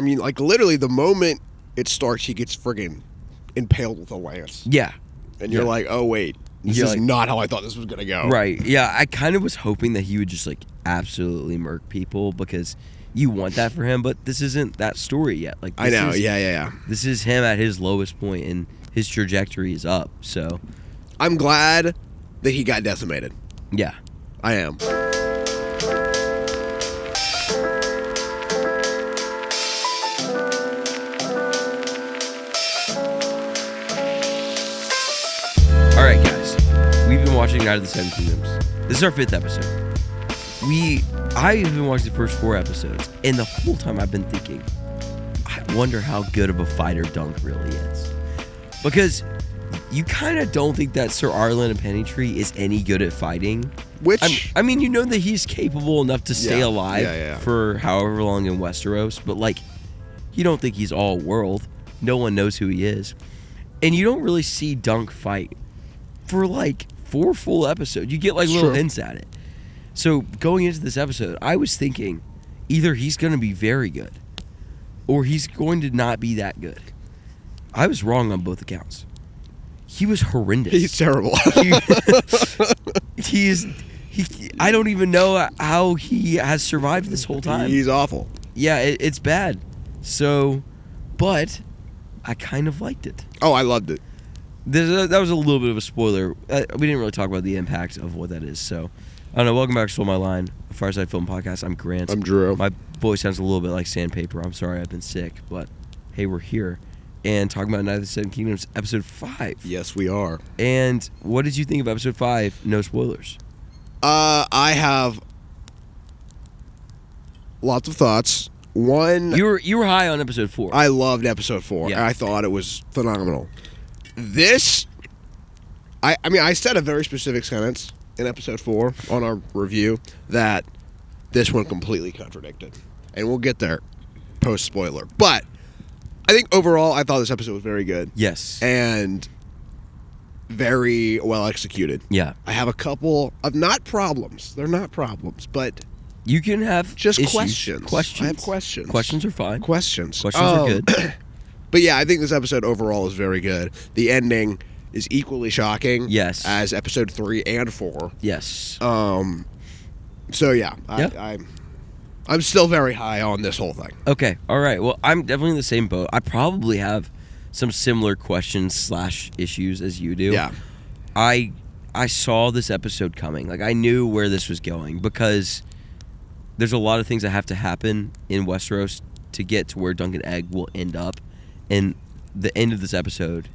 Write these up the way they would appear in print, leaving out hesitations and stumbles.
I mean, like, literally, the moment it starts, he gets friggin' impaled with a lance. Yeah. And you're like, oh, wait. This is not how I thought this was going to go. Right. Yeah, I kind of was hoping that he would just, like, absolutely murk people because you want that for him, but this isn't that story yet. Like, I know. Yeah. This is him at his lowest point, and his trajectory is up, so. I'm glad that he got decimated. Yeah. I am. All right, guys. We've been watching Night of the Seven Kingdoms. This is our 5th episode. I've been watching the first 4 episodes, and the whole time I've been thinking, I wonder how good of a fighter Dunk really is. Because you kind of don't think that Sir Arlen and Pennytree is any good at fighting. Which... I mean, you know that he's capable enough to stay alive for however long in Westeros, but, like, you don't think he's all world. No one knows who he is. And you don't really see Dunk fight for, like, 4 full episodes. You get, like, little hints at it. So, going into this episode, I was thinking either he's going to be very good or he's going to not be that good. I was wrong on both accounts. He was horrendous. He's terrible. I don't even know how he has survived this whole time. He's awful. Yeah, it's bad. So, but I kind of liked it. Oh, I loved it. That was a little bit of a spoiler. We didn't really talk about the impact of what that is. So, I don't know. Welcome back to Stole My Line, a Fireside Film Podcast. I'm Grant. I'm Drew. My voice sounds a little bit like sandpaper. I'm sorry, I've been sick, but hey, we're here. And talking about Night of the Seven Kingdoms, episode 5. Yes, we are. And what did you think of episode 5? No spoilers. I have lots of thoughts. One, you were high on episode 4. I loved episode 4. Yeah. I thought it was phenomenal. This, I mean, I said a very specific sentence in episode 4 on our review that this one completely contradicted, and we'll get there post spoiler. But I think overall, I thought this episode was very good. Yes. And very well executed. Yeah. I have a couple of not problems. They're not problems, but you can have just issues. questions. I have questions. Questions are fine. Questions are good. But yeah, I think this episode overall is very good. The ending is equally shocking. Yes. As episode 3 and 4. Yes. So yeah, I'm still very high on this whole thing. Okay. All right. Well, I'm definitely in the same boat. I probably have some similar questions / issues as you do. Yeah. I saw this episode coming. Like, I knew where this was going because there's a lot of things that have to happen in Westeros to get to where Dunk and Egg will end up. And the end of this episode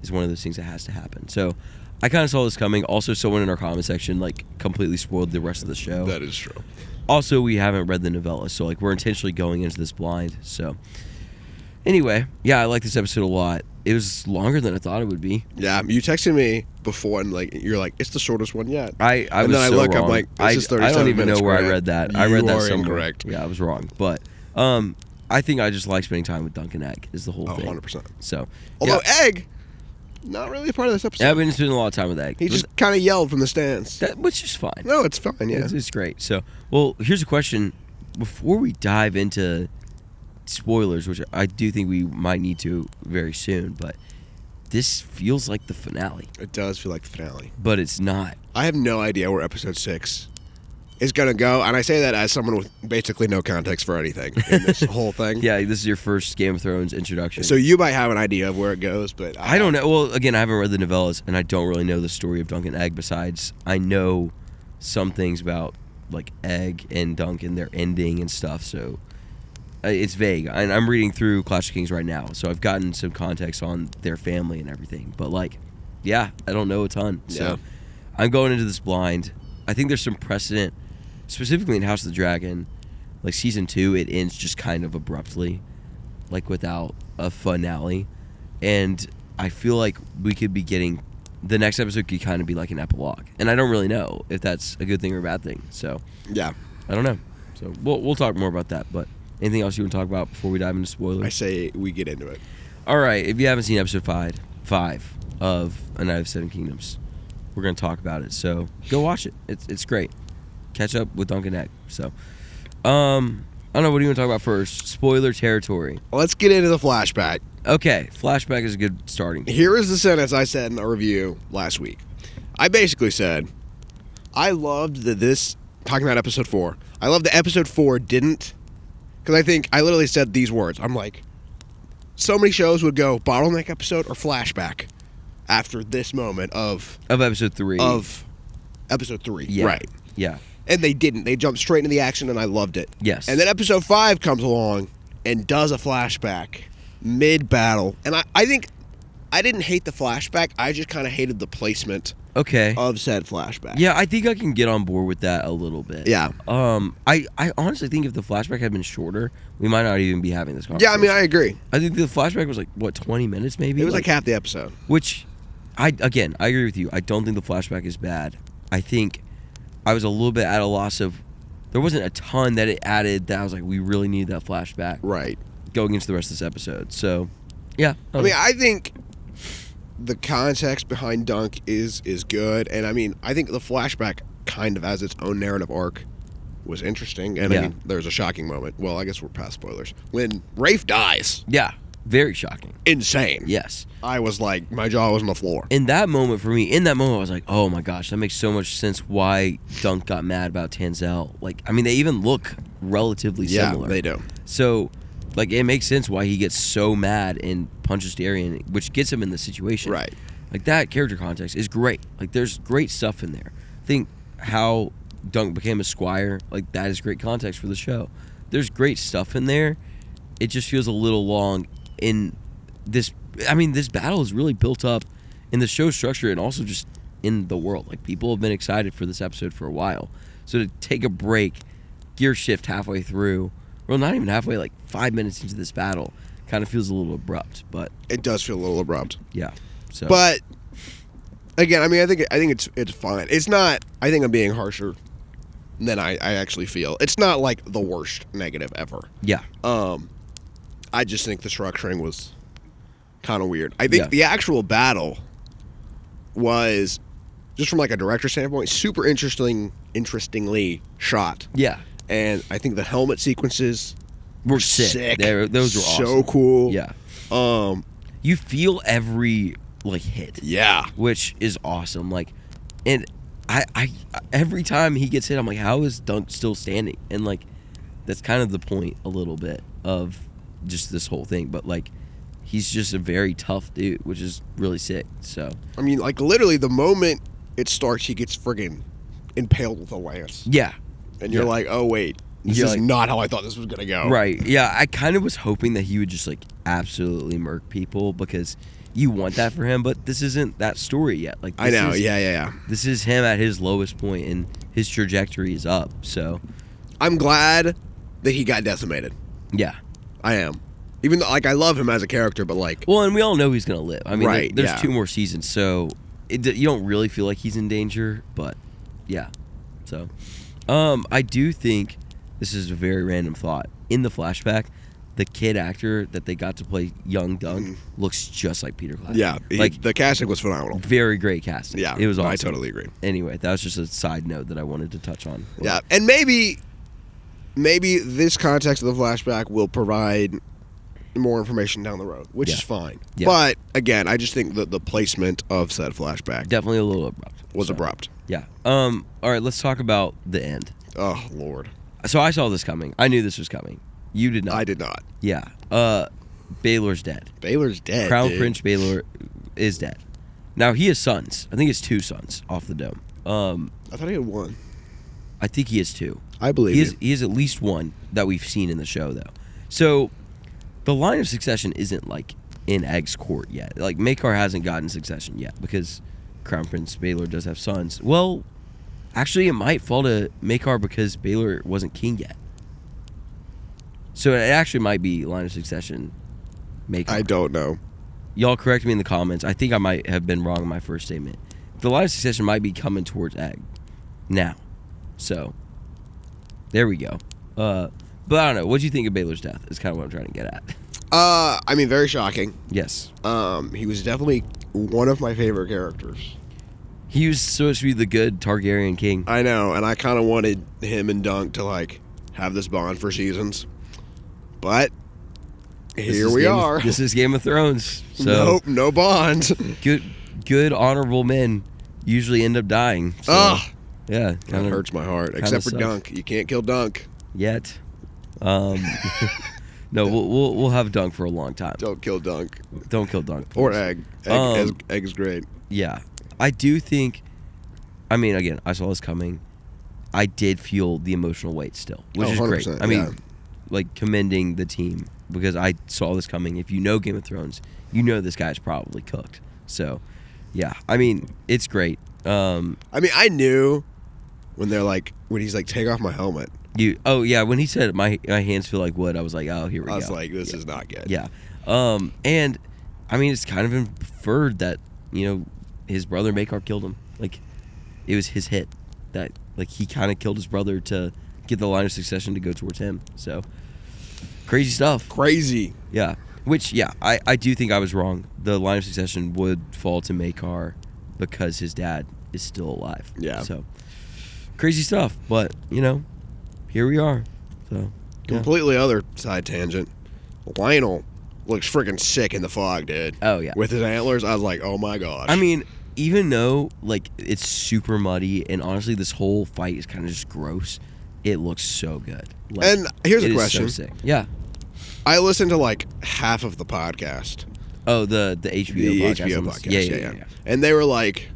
is one of those things that has to happen. So I kind of saw this coming. Also, someone in our comment section, like, completely spoiled the rest of the show. That is true. Also, we haven't read the novella, so, like, we're intentionally going into this blind. So anyway, yeah, I like this episode a lot. It was longer than I thought it would be. Yeah, you texted me before, and like you're like, it's the shortest one yet. I and was then so I look, wrong. I'm like, this is 37 I don't even know where Grant. I read that. You I read that are somewhere. Incorrect. Yeah, I was wrong. But I think I just like spending time with Dunk and Egg is the whole thing. 100%. So, although Egg, not really a part of this episode. Yeah, I've been spending a lot of time with Egg. He just kind of yelled from the stands. Which is fine. No, it's fine, yeah. It's great. So, well, here's a question. Before we dive into spoilers, which I do think we might need to very soon, but this feels like the finale. It does feel like the finale. But it's not. I have no idea where episode 6 is going to go, and I say that as someone with basically no context for anything in this whole thing. Yeah, this is your first Game of Thrones introduction. So you might have an idea of where it goes, but I don't know. Well, again, I haven't read the novellas, and I don't really know the story of Dunk and Egg besides I know some things about, like, Egg and Dunk and their ending and stuff, so it's vague. And I'm reading through Clash of Kings right now, so I've gotten some context on their family and everything. But, like, yeah, I don't know a ton. So I'm going into this blind. I think there's some precedent, specifically in House of the Dragon. Like, season 2, it ends just kind of abruptly, like, without a finale. And I feel like we could be getting... The next episode could kind of be like an epilogue. And I don't really know if that's a good thing or a bad thing. So, yeah, I don't know. So, we'll talk more about that. But anything else you want to talk about before we dive into spoilers? I say we get into it. All right. If you haven't seen episode 5 of A Night of Seven Kingdoms, we're going to talk about it. So, go watch it. It's great. Catch up with Dunk and Egg. So, I don't know. What do you want to talk about first? Spoiler territory. Let's get into the flashback. Okay, flashback is a good starting point. Here is the sentence I said in a review last week. I basically said, I loved that this, talking about episode 4, I love that episode 4 didn't, because I think I literally said these words. I'm like, so many shows would go bottleneck episode or flashback after this moment of episode 3. Of episode 3. Yeah. Right. Yeah. And they didn't. They jumped straight into the action, and I loved it. Yes. And then episode 5 comes along and does a flashback mid-battle. And I think I didn't hate the flashback. I just kind of hated the placement of said flashback. Yeah, I think I can get on board with that a little bit. Yeah. I honestly think if the flashback had been shorter, we might not even be having this conversation. Yeah, I mean, I agree. I think the flashback was 20 minutes maybe? It was like half the episode. Which, I agree with you. I don't think the flashback is bad. I think I was a little bit at a loss of, there wasn't a ton that it added that I was like, we really need that flashback. Right. Going into the rest of this episode. So, yeah. I mean, I think the context behind Dunk is good. And I mean, I think the flashback kind of has its own narrative arc was interesting. And I mean, there's a shocking moment. Well, I guess we're past spoilers. When Rafe dies. Yeah. Very shocking. Insane. Yes. I was like, my jaw was on the floor. In that moment, for me, I was like, oh my gosh, that makes so much sense why Dunk got mad about Tanzel. Like, I mean, they even look relatively similar. Yeah, they do. So, like, it makes sense why he gets so mad and punches Darian, which gets him in the situation. Right. Like, that character context is great. Like, there's great stuff in there. I think how Dunk became a squire, like, that is great context for the show. There's great stuff in there. It just feels a little long in this. I mean, this battle is really built up in the show structure and also just in the world. Like, people have been excited for this episode for a while. So to take a break, gear shift halfway through, well, not even halfway, like 5 minutes into this battle, kind of feels a little abrupt. But it does feel a little abrupt. Yeah. So. But again, I mean, I think it's fine. It's not. I think I'm being harsher than I actually feel. It's not like the worst negative ever. Yeah. I just think the structuring was kind of weird. I think the actual battle was, just from like a director standpoint, super interestingly shot. Yeah. And I think the helmet sequences were sick. Those were awesome. So cool. Yeah. You feel every hit. Yeah. Which is awesome. Like, and I every time he gets hit, I'm like, how is Dunk still standing? And like, that's kind of the point a little bit of just this whole thing. But like, he's just a very tough dude, which is really sick. So I mean, like, literally the moment it starts, he gets friggin' impaled with a lance. Yeah. And you're like, oh wait, this is not how I thought this was gonna go. Right. Yeah, I kind of was hoping that he would just like absolutely murk people, because you want that for him, but this isn't that story yet. Like, I know. Yeah. This is him at his lowest point, and his trajectory is up. So I'm glad that he got decimated. Yeah. I am. Even though, like, I love him as a character, but like... Well, and we all know he's going to live. I mean, there's 2 more seasons, so you don't really feel like he's in danger, but yeah. So, I do think, this is a very random thought, in the flashback, the kid actor that they got to play young Dunk looks just like Peter Clash. Yeah, the casting was phenomenal. Very great casting. Yeah, it was awesome. I totally agree. Anyway, that was just a side note that I wanted to touch on. Yeah, and maybe this context of the flashback will provide more information down the road, which is fine. Yeah. But again, I just think that the placement of said flashback definitely a little abrupt. Abrupt. Yeah. All right, let's talk about the end. Oh Lord. So I saw this coming. I knew this was coming. You did not. I did not. Yeah. Baelor's dead. Baelor's dead. Crown Prince Baelor is dead. Now he has sons. I think it's 2 sons off the dome. I thought he had 1. I think he has 2. I believe he has at least 1 that we've seen in the show, though. So the line of succession isn't like in Egg's court yet. Like, Maekar hasn't gotten succession yet because Crown Prince Baelor does have sons. Well, actually, it might fall to Maekar because Baelor wasn't king yet. So it actually might be line of succession Maekar. I don't know. Y'all correct me in the comments. I think I might have been wrong in my first statement. The line of succession might be coming towards Egg now. So there we go. But I don't know. What do you think of Baelor's death? Is kind of what I'm trying to get at. I mean, very shocking. Yes. He was definitely one of my favorite characters. He was supposed to be the good Targaryen king. I know, and I kind of wanted him and Dunk to, like, have this bond for seasons. But here we are. This is Game of Thrones. So Nope, no bond. good honorable men usually end up dying. So, yeah, That hurts my heart. Except for sucks. Dunk. You can't kill Dunk. Yet. No, we'll have Dunk for a long time. Don't kill Dunk. Don't kill Dunk. Or please. Egg. Egg is great. Yeah. I do think, I mean, again, I saw this coming. I did feel the emotional weight still, which is great. 100%, I mean, yeah. like, commending the team because I saw this coming. If you know Game of Thrones, you know this guy's probably cooked. So, yeah. I mean, it's great. I mean, I knew when he's like, take off my helmet. When he said my hands feel like wood, I was like, oh, here we go. I was like, this is not good. Yeah. And I mean, it's kind of inferred that, his brother Maekar killed him. Like, it was his hit that, like, he kind of killed his brother to get the line of succession to go towards him. So, crazy stuff. Crazy. Yeah. Which, yeah, I do think I was wrong. The line of succession would fall to Maekar because his dad is still alive. Yeah. So, crazy stuff. But, here we are. So, yeah. Completely other side tangent. Lionel looks freaking sick in the fog, dude. Oh, yeah. With his antlers, I was like, oh my gosh. I mean, even though, like, it's super muddy, and honestly, this whole fight is kind of just gross, it looks so good. Like, and here's a it is question. so sick. Yeah. I listened to like half of the podcast. Oh, the HBO The podcast. HBO podcast. Yeah. And they were like,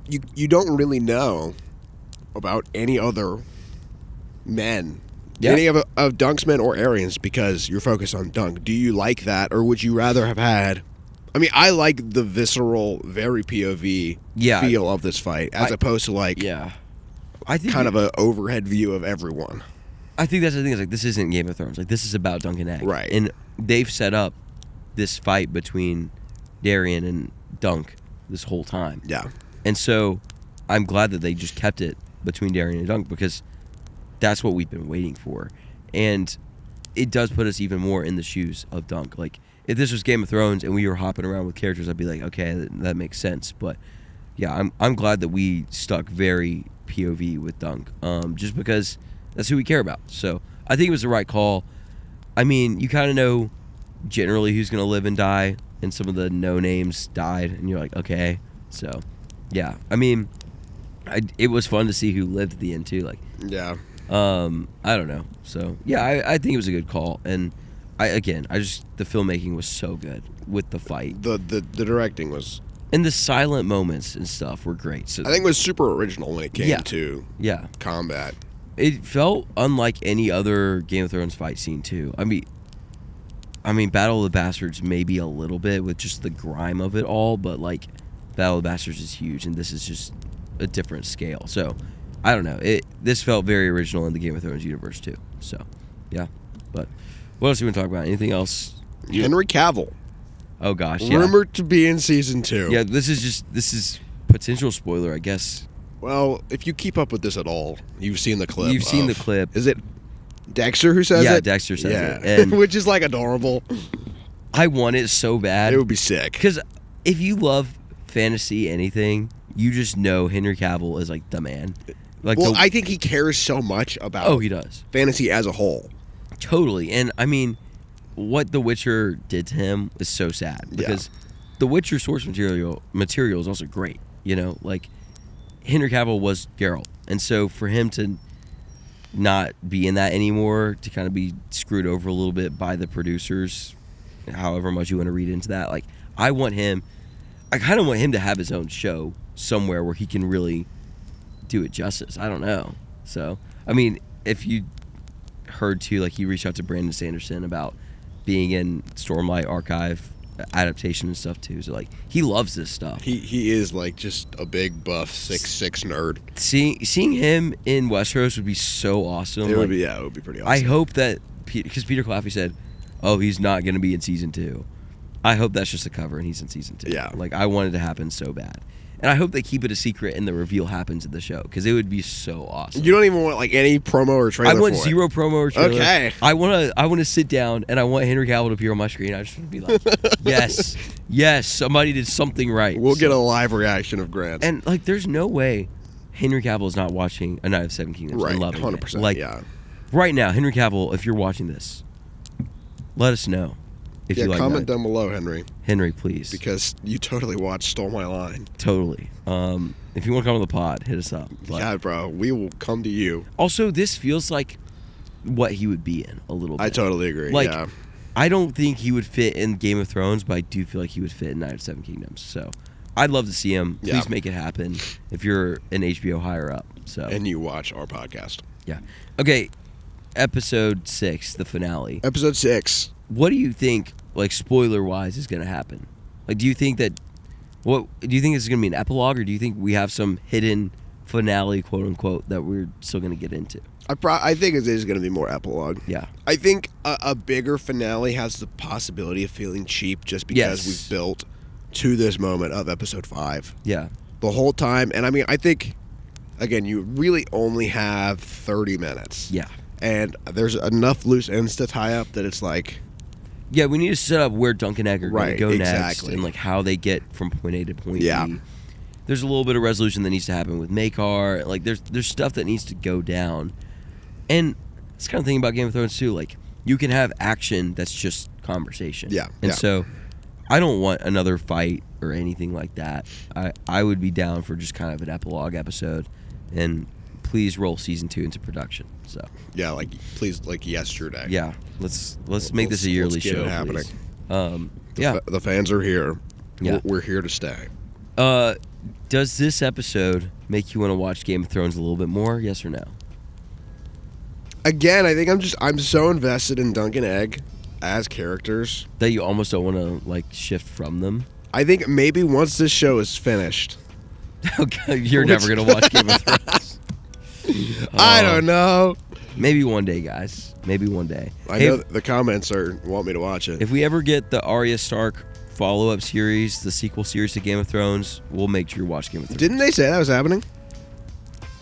you don't really know about any other men. Yeah. Any of Dunk's men or Arians because you're focused on Dunk. Do you like that, or would you rather have had... I mean, I like the visceral, very POV feel of this fight, as opposed to like I think kind of an overhead view of everyone. I think that's the thing. Is like, this isn't Game of Thrones. Like, this is about Dunk and Egg. Right. And they've set up this fight between Darian and Dunk this whole time. Yeah. And so I'm glad that they just kept it between Darian and Dunk because that's what we've been waiting for. And it does put us even more in the shoes of Dunk. Like, if this was Game of Thrones and we were hopping around with characters, I'd be like, okay, that makes sense. But yeah, I'm glad that we stuck very POV with Dunk, just because that's who we care about. So I think it was the right call. I mean, you kind of know generally who's going to live and die, and some of the no names died, and you're like, okay. So yeah, I mean, it was fun to see who lived at the end too. Like, Yeah. I don't know. So yeah, I think it was a good call, and the filmmaking was so good with the fight. The directing was... And the silent moments and stuff were great. So I think it was super original when it came to yeah, combat. it felt unlike any other Game of Thrones fight scene too. I mean, Battle of the Bastards maybe a little bit with just the grime of it all, but like Battle of the Bastards is huge, and this is just a different scale. So I don't know. This felt very original in the Game of Thrones universe too. So yeah, but what else do you want to talk about? Anything else? Henry Cavill. Oh gosh, yeah. Rumored to be in season 2. Yeah, this is potential spoiler, I guess. Well, if you keep up with this at all, you've seen the clip. You've seen the clip. Is it Dexter who says it? Yeah, Dexter says it. And which is like adorable. I want it so bad. It would be sick. Because if you love fantasy anything, you just know Henry Cavill is like the man. Like, well, I think he cares so much about he does. fantasy as a whole. Totally. And I mean, what The Witcher did to him is so sad because The Witcher source material is also great. Like Henry Cavill was Geralt, and so for him to not be in that anymore, to kind of be screwed over a little bit by the producers, however much you want to read into that, like I kind of want him to have his own show somewhere where he can really do it justice. I don't know. So I mean, if you heard too, like he reached out to Brandon Sanderson about being in Stormlight Archive adaptation and stuff too. So like he loves this stuff. He is like just a big buff 6'6" nerd. Seeing him in Westeros would be so awesome. It would be pretty awesome. I hope that because Peter Claffey said, "Oh, he's not going to be in season 2." I hope that's just a cover and he's in season 2. Yeah. Like I want it to happen so bad. And I hope they keep it a secret and the reveal happens in the show because it would be so awesome. You don't even want like any promo or trailer. I want for zero it. promo or trailer. Okay. I want to sit down and I want Henry Cavill to appear on my screen. I just want to be like, yes, somebody did something right. We'll get a live reaction of Grant. And like, there's no way Henry Cavill is not watching A Night of Seven Kingdoms Right, and loving 100%. it. Like, yeah. right now, Henry Cavill, if you're watching this, let us know. If you like comment down below, Henry. Henry, please. Because you totally watched Stole My Line. Totally. If you want to come on the pod, hit us up. But yeah, bro. We will come to you. Also, this feels like what he would be in a little bit. I totally agree. Like, yeah. I don't think he would fit in Game of Thrones, but I do feel like he would fit in Night of Seven Kingdoms. So I'd love to see him. Please make it happen if you're an HBO higher up. So and you watch our podcast. Yeah. Okay. Episode 6, the finale. Episode 6. What do you think, like, spoiler-wise, is going to happen? Like, do you think this is going to be an epilogue, or do you think we have some hidden finale, quote-unquote, that we're still going to get into? I think it is going to be more epilogue. Yeah. I think a bigger finale has the possibility of feeling cheap just because we've built to this moment of episode 5. Yeah. The whole time. And, I mean, I think, again, you really only have 30 minutes. Yeah. And there's enough loose ends to tie up that it's like... Yeah, we need to set up where Dunk and Egg are going to go next, exactly. and like how they get from point A to point Yeah. B. There's a little bit of resolution that needs to happen with Makar. Like there's stuff that needs to go down, and it's kind of thing about Game of Thrones too. Like you can have action that's just conversation. Yeah. And so I don't want another fight or anything like that. I would be down for just kind of an epilogue episode, and please roll season 2 into production. So yeah, like please, like yesterday. yeah, let's make this a yearly let's get show. it happening. Yeah, The fans are here. Yeah. We're here to stay. Does this episode make you want to watch Game of Thrones a little bit more? Yes or no? Again, I think I'm so invested in Dunk and Egg as characters That you almost don't want to like shift from them. I think maybe once this show is finished, Okay, you're never gonna watch Game of Thrones. I don't know. Maybe one day, guys. Maybe one day. I know the comments want me to watch it. If we ever get the Arya Stark follow-up series, the sequel series to Game of Thrones, we'll make sure you watch Game of Thrones. Didn't they say that was happening?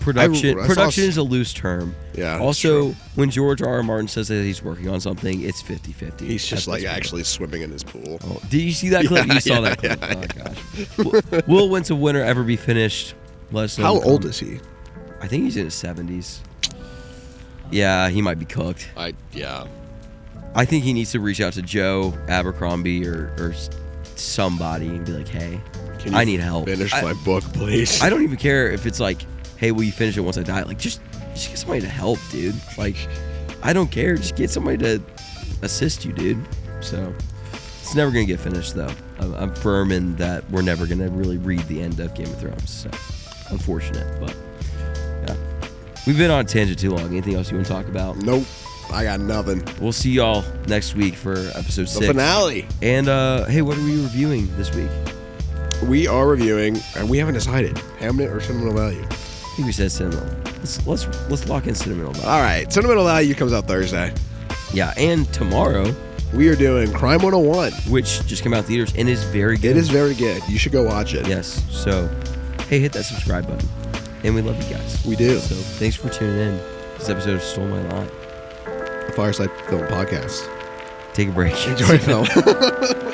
Production I production is a loose term. Yeah. that's Also, true. when George R. R. Martin says that he's working on something, it's 50-50. He's just at like this point. actually swimming in his pool. Oh, did you see that clip? Yeah, You saw yeah, that clip. yeah, Oh, gosh. Will When's a Winter Ever Be Finished? Let us know. How old is he? I think he's in his 70s. Yeah, he might be cooked. Yeah. I think he needs to reach out to Joe Abercrombie or somebody and be like, hey, Can you I need help. Finish my book, please. I don't even care if it's like, hey, will you finish it once I die? Like, just get somebody to help, dude. Like, I don't care. Just get somebody to assist you, dude. So, it's never going to get finished, though. I'm firm in that we're never going to really read the end of Game of Thrones. So, unfortunate, but yeah. We've been on a tangent too long. Anything else you want to talk about? Nope. I got nothing. We'll see y'all next week for episode 6. The finale. And, hey, what are we reviewing this week? We are reviewing, and we haven't decided, Hamnet or Sentimental Value. I think we said sentimental. Let's lock in sentimental value. All right. Sentimental Value comes out Thursday. Yeah, and tomorrow, We are doing Crime 101. which just came out in theaters and is very good. It is very good. You should go watch it. Yes. So, hey, hit that subscribe button. And we love you guys. We do. So, thanks for tuning in. This episode of Stole My Line. The Fireside Film Podcast. Take a break. Enjoy film.